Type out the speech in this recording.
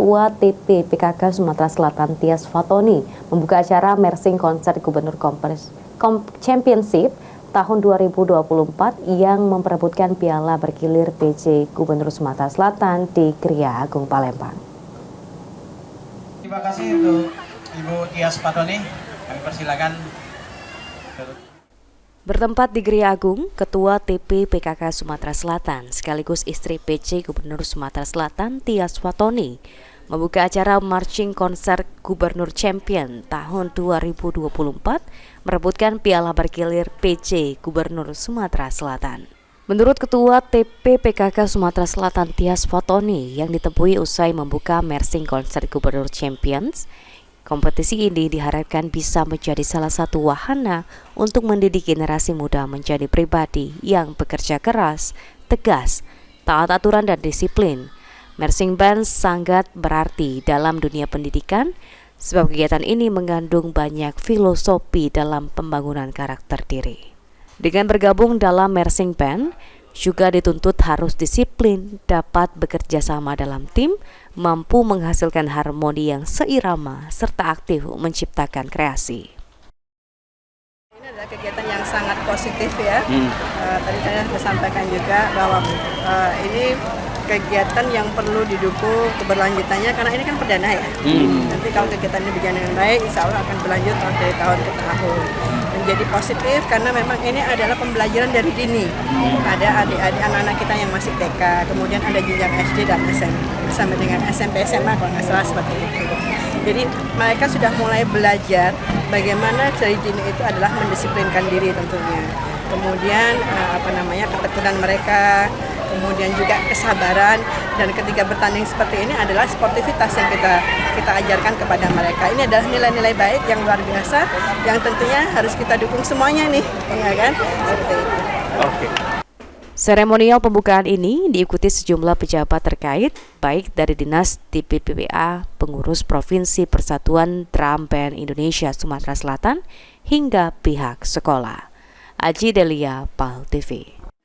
Ketua TP PKK Sumatera Selatan Tias Fatoni membuka acara Mersing Konser Gubernur Championship tahun 2024 yang memperebutkan piala bergilir PJ Gubernur Sumatera Selatan di Gria Agung Palembang. Terima kasih untuk Ibu Tias Fatoni. Kami persilakan. Bertempat di Gria Agung, Ketua TP PKK Sumatera Selatan sekaligus istri PJ Gubernur Sumatera Selatan Tias Fatoni membuka acara Marching Konser Gubernur Champion tahun 2024 merebutkan piala bergilir PJ Gubernur Sumatera Selatan. Menurut Ketua TP PKK Sumatera Selatan Tias Fatoni yang ditemui usai membuka Mersing Konser Gubernur Champions, kompetisi ini diharapkan bisa menjadi salah satu wahana untuk mendidik generasi muda menjadi pribadi yang bekerja keras, tegas, taat aturan dan disiplin. Mersing Band sangat berarti dalam dunia pendidikan, sebab kegiatan ini mengandung banyak filosofi dalam pembangunan karakter diri. Dengan bergabung dalam Mersing Band, juga dituntut harus disiplin, dapat bekerja sama dalam tim, mampu menghasilkan harmoni yang seirama, serta aktif menciptakan kreasi. Ini adalah kegiatan yang sangat positif ya. Tadi saya sudah sampaikan juga bahwa ini kegiatan yang perlu didukung keberlanjutannya karena ini kan perdana ya. Nanti kalau kegiatan ini berjalan dengan baik, insya Allah akan berlanjut dari tahun ke tahun. Menjadi positif karena memang ini adalah pembelajaran dari dini. Ada adik-adik anak-anak kita yang masih TK, kemudian ada jenjang SD dan SMP sampai dengan SMP SMA kalau nggak salah seperti itu. Jadi mereka sudah mulai belajar bagaimana dari dini itu adalah mendisiplinkan diri tentunya. Kemudian ketekunan mereka, kemudian juga kesabaran, dan ketika bertanding seperti ini adalah sportivitas yang kita ajarkan kepada mereka. Ini adalah nilai-nilai baik yang luar biasa yang tentunya harus kita dukung semuanya nih, ya kan? Seperti itu. Oke. Seremonial pembukaan ini diikuti sejumlah pejabat terkait, baik dari Dinas DPPA, pengurus Provinsi Persatuan Drum Band Indonesia Sumatera Selatan, hingga pihak sekolah. Aji Delia, PAL TV.